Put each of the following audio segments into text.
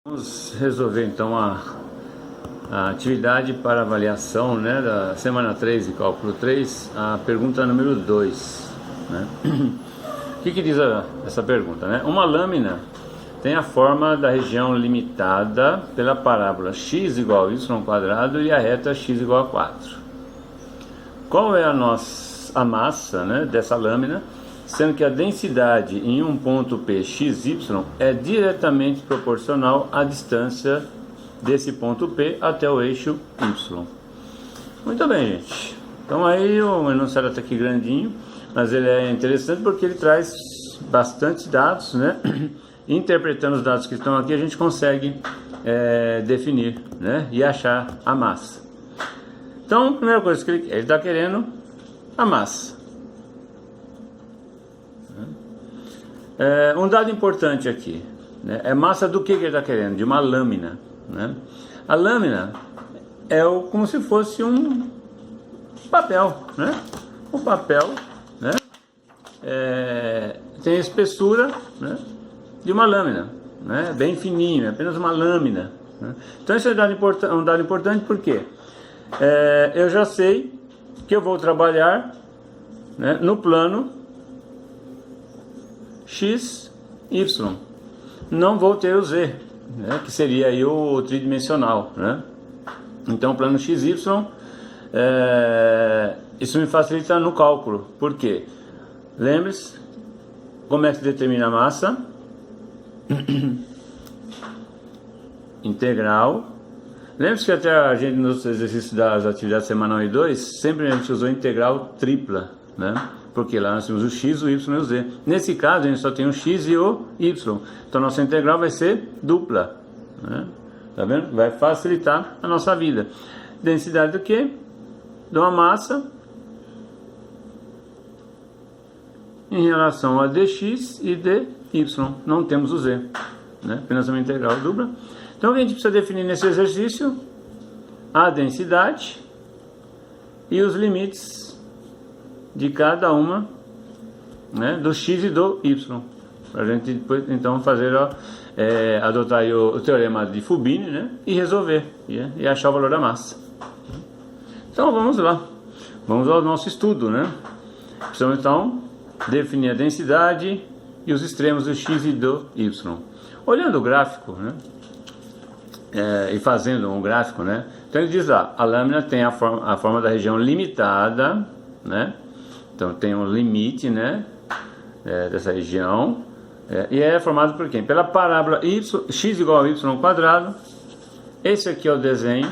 Vamos resolver então a atividade para avaliação, né, da semana 3 de cálculo 3, a pergunta número 2, né? O que diz essa pergunta, né? Uma lâmina tem a forma da região limitada pela parábola x igual a y quadrado e a reta x igual a 4. Qual é a massa, né, dessa lâmina, sendo que a densidade em um ponto P xy é diretamente proporcional à distância desse ponto P até o eixo Y. Muito bem, gente. Então aí o enunciado está aqui grandinho, mas ele é interessante porque ele traz bastante dados, né? Interpretando os dados que estão aqui, a gente consegue definir, né, e achar a massa. Então, a primeira coisa que ele está querendo, a massa. Um dado importante aqui, né? É massa do que ele está querendo? De uma lâmina, né? A lâmina é como se fosse um papel, né? O papel, né, tem a espessura, né, de uma lâmina, né? Bem fininho, é apenas uma lâmina, né? Então esse é um dado importante porque eu já sei que eu vou trabalhar, né, no plano x, y. Não vou ter o z, né, que seria aí o tridimensional, né? Então, plano x, y, isso me facilita no cálculo. Por quê? Lembre-se, como é que se determina a massa? Integral. Lembre-se que até a gente nos exercícios das atividades semana 1 e 2, sempre a gente usou integral tripla, né? Porque lá nós temos o x, o y e o z. Nesse caso, a gente só tem o x e o y. Então, nossa integral vai ser dupla, né? Tá vendo? Vai facilitar a nossa vida. Densidade do quê? De uma massa em relação a dx e dy. Não temos o z, né? Apenas uma integral dupla. Então, o que a gente precisa definir nesse exercício? A densidade e os limites de cada uma, né, do x e do y, para a gente depois então fazer, adotar aí o teorema de Fubini, né, e resolver e achar o valor da massa. Então vamos lá, vamos ao nosso estudo, né? Precisamos então definir a densidade e os extremos do x e do y. Olhando o gráfico, né, e fazendo um gráfico, né, então ele diz lá, a lâmina tem a forma da região limitada, né? Então tem um limite, né, dessa região, e é formado por quem? Pela parábola x igual a y quadrado. Esse aqui é o desenho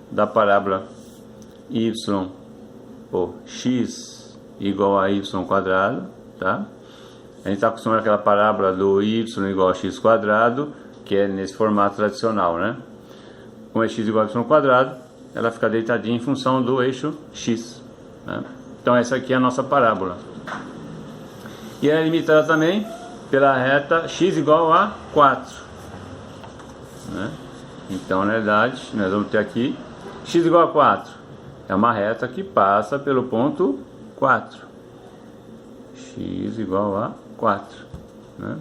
da parábola y, ou x igual a y quadrado, tá? A gente está acostumado àquela parábola do y igual a x quadrado, que é nesse formato tradicional, né? Como é x igual a y quadrado, ela fica deitadinha em função do eixo x, né? Então essa aqui é a nossa parábola. E é limitada também pela reta x igual a 4, né? Então, na verdade, nós vamos ter aqui x igual a 4. É uma reta que passa pelo ponto 4. X igual a 4, né?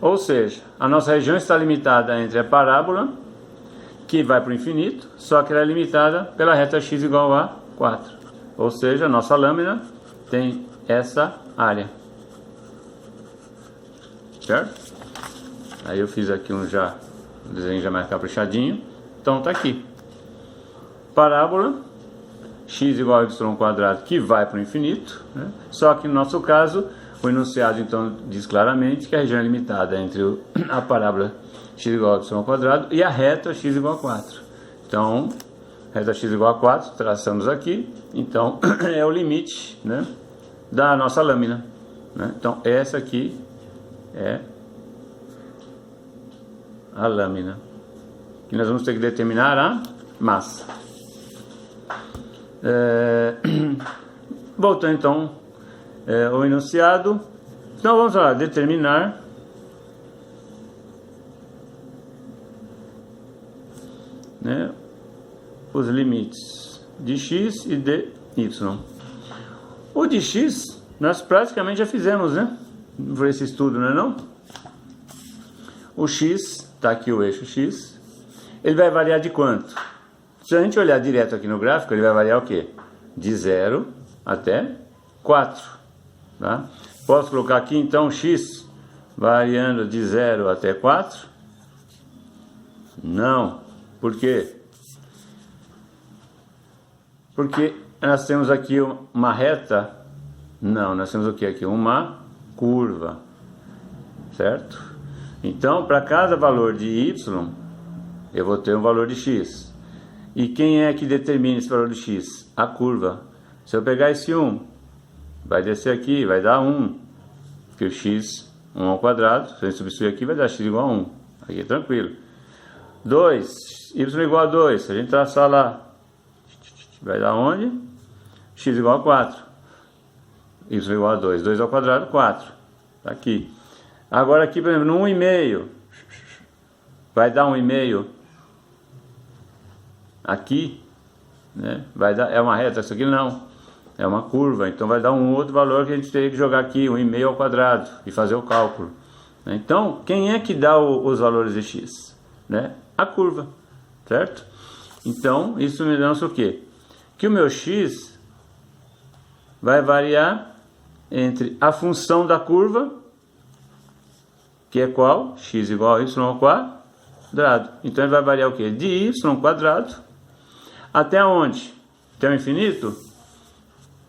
Ou seja, a nossa região está limitada entre a parábola, que vai para o infinito, só que ela é limitada pela reta x igual a 4. Ou seja, a nossa lâmina tem essa área, certo? Aí eu fiz aqui um desenho já mais caprichadinho. Então está aqui, parábola x igual a y quadrado, que vai para o infinito, né? Só que no nosso caso, o enunciado então diz claramente que a região é limitada entre a parábola x igual a y quadrado e a reta x igual a 4. Então, reta x igual a 4, traçamos aqui, então é o limite, né, da nossa lâmina, né? Então essa aqui é a lâmina, e nós vamos ter que determinar a massa. Voltando então ao enunciado, então vamos lá, determinar os limites de x e de y. O de x nós praticamente já fizemos, né, por esse estudo, não é não? O x está aqui o eixo x, ele vai variar de quanto? Se a gente olhar direto aqui no gráfico, ele vai variar o quê? De 0 até 4. Tá? Posso colocar aqui então x variando de 0 até 4? Não. Por quê? Porque nós temos aqui uma reta. Não, nós temos o que aqui? Uma curva. Certo? Então, para cada valor de y, eu vou ter um valor de x. E quem é que determina esse valor de x? A curva. Se eu pegar esse 1, vai descer aqui, vai dar 1. Porque o x, 1 ao quadrado, se a gente substituir aqui, vai dar x igual a 1. Aqui é tranquilo. 2, y igual a 2. Se a gente traçar lá, vai dar onde? X igual a 4. Y igual a 2. 2 ao quadrado, 4. Tá aqui. Agora aqui, por exemplo, no 1,5. Vai dar 1,5. Aqui, né? Vai dar, é uma reta, isso aqui não. É uma curva. Então vai dar um outro valor que a gente teria que jogar aqui, 1,5 ao quadrado. E fazer o cálculo. Então, quem é que dá os valores de x? Né? A curva. Certo? Então, isso me dá o quê? Que o meu x vai variar entre a função da curva, que é qual? X igual a y ao quadrado. Então ele vai variar o quê? De y quadrado até onde? Até o infinito?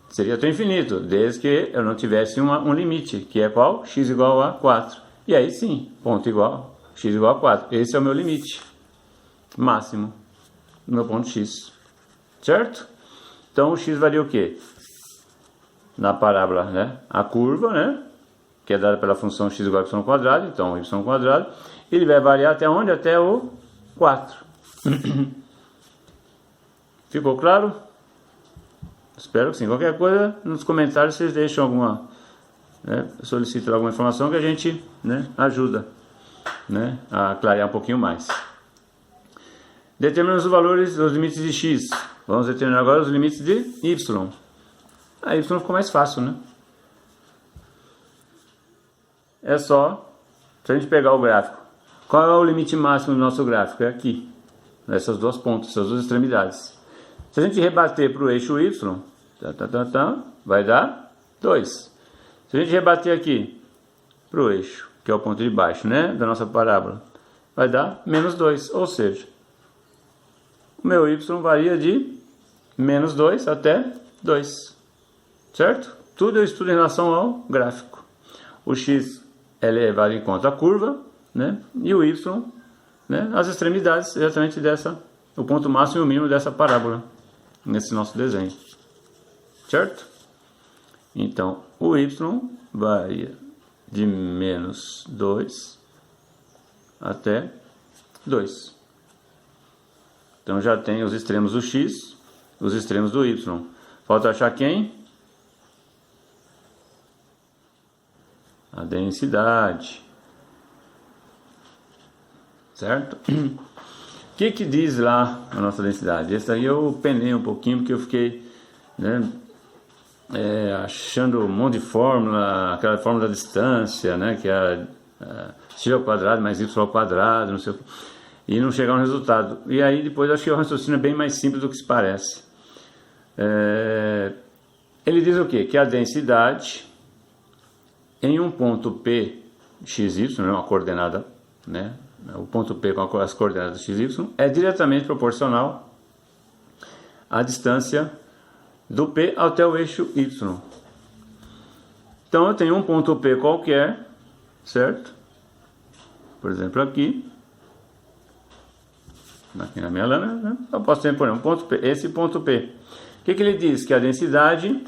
Seria até o infinito, desde que eu não tivesse um limite, que é qual? X igual a 4. E aí sim, ponto igual, x igual a 4. Esse é o meu limite máximo no meu ponto x. Certo? Então o x varia o quê? Na parábola, né? A curva, né? Que é dada pela função x igual a y ao quadrado. Então y ao quadrado. Ele vai variar até onde? Até o 4. Ficou claro? Espero que sim. Qualquer coisa, nos comentários vocês deixam alguma, né? Solicitam alguma informação que a gente, né, ajuda, né, a clarear um pouquinho mais. Determinamos os valores, os limites de x. Vamos determinar agora os limites de y. A y ficou mais fácil, né? É só, se a gente pegar o gráfico, qual é o limite máximo do nosso gráfico? É aqui, nessas duas pontas, essas duas extremidades. Se a gente rebater para o eixo y, vai dar 2. Se a gente rebater aqui para o eixo, que é o ponto de baixo, né, da nossa parábola, vai dar menos 2. Ou seja, o meu y varia de menos 2 até 2. Certo? Tudo eu estudo em relação ao gráfico. O x é levado em conta a curva, né, e o y, né, as extremidades exatamente o ponto máximo e o mínimo dessa parábola, nesse nosso desenho. Certo? Então, o y varia de menos 2 até 2. Então, já tem os extremos do x, os extremos do y. Falta achar quem? A densidade. Certo? O que diz lá a nossa densidade? Esse aí eu penei um pouquinho porque eu fiquei, né, achando um monte de fórmula, aquela fórmula da distância, né, que é x ao quadrado mais y ao quadrado, não sei o que, e não chegar a um resultado. E aí depois eu acho que o raciocínio é bem mais simples do que se parece. Ele diz o quê? Que a densidade em um ponto P, xy, né, uma coordenada, né, o ponto P com as coordenadas xy, é diretamente proporcional à distância do P até o eixo y. Então eu tenho um ponto P qualquer, certo? Por exemplo aqui na minha lâmina, né? Eu posso ter, por exemplo, um ponto P, esse ponto P. O que ele diz? Que a densidade,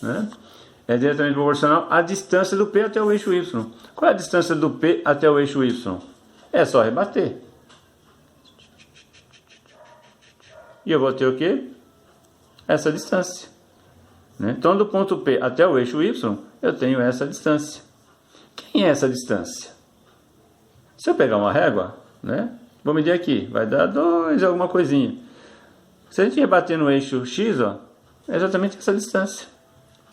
né, é diretamente proporcional à distância do P até o eixo y. Qual é a distância do P até o eixo y? É só rebater. E eu vou ter o quê? Essa distância. Né? Então, do ponto P até o eixo y, eu tenho essa distância. Quem é essa distância? Se eu pegar uma régua, né, vou medir aqui, vai dar 2 alguma coisinha. Se a gente rebater no eixo x, ó, é exatamente essa distância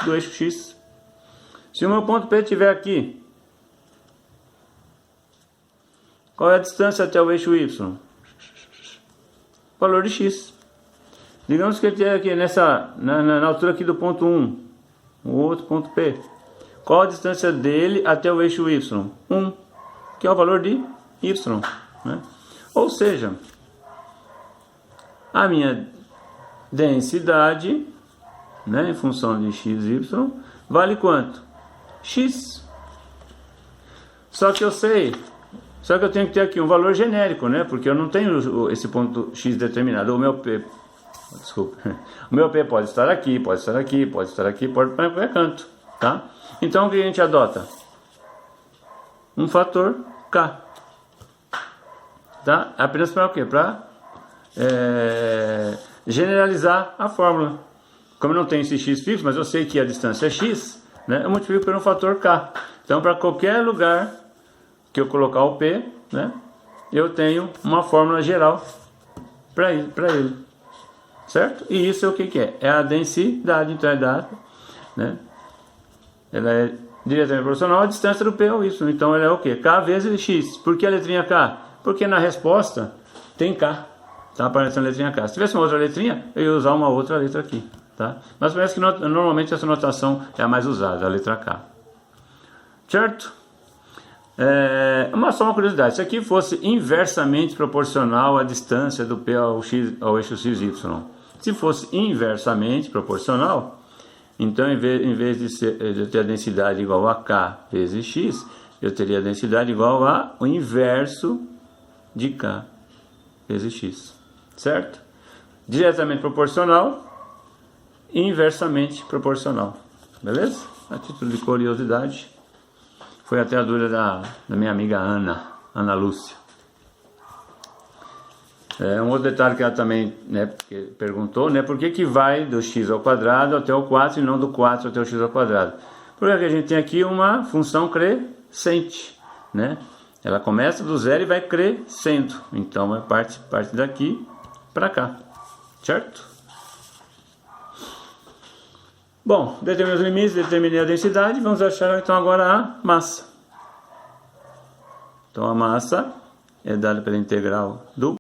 do eixo x. Se o meu ponto P estiver aqui, Qual é a distância até o eixo y? Valor de x. Digamos que ele tem aqui na altura aqui do ponto 1, o outro ponto P. Qual a distância dele até o eixo y? 1, que é o valor de y, né? Ou seja, a minha densidade, né, em função de x, y, vale quanto? X. Só que eu tenho que ter aqui um valor genérico, né? Porque eu não tenho esse ponto x determinado. O meu P, desculpa, o meu P pode estar aqui, pode estar aqui, pode estar aqui, pode estar em qualquer canto, tá? Então o que a gente adota? Um fator K, tá? Apenas para o quê? Para generalizar a fórmula. Como eu não tenho esse x fixo, mas eu sei que a distância é x, né? Eu multiplico por um fator K. Então, para qualquer lugar que eu colocar o P, né, eu tenho uma fórmula geral para ele, certo? E isso é o que é? É a densidade, então é dada, né? Ela é diretamente proporcional à distância do P ao Y. Então ela é o que? K vezes X. Por que a letrinha K? Porque na resposta tem K, tá aparecendo a letrinha K. Se tivesse uma outra letrinha, eu ia usar uma outra letra aqui, tá? Mas parece que normalmente essa notação é a mais usada, a letra K, certo? Só uma curiosidade, se aqui fosse inversamente proporcional à distância do P ao eixo XY, se fosse inversamente proporcional, então em vez de eu ter a densidade igual a K vezes X, eu teria a densidade igual a o inverso de K vezes X, certo? Diretamente proporcional, inversamente proporcional, beleza? A título de curiosidade. Foi até a dúvida da minha amiga Ana Lúcia. Um outro detalhe que ela também, né, perguntou, né, por que vai do x ao quadrado até o 4 e não do 4 até o x ao quadrado? Porque a gente tem aqui uma função crescente, né? Ela começa do zero e vai crescendo. Então, parte daqui para cá, certo? Bom, determinei os limites, determinei a densidade, vamos achar então agora a massa. Então a massa é dada pela integral do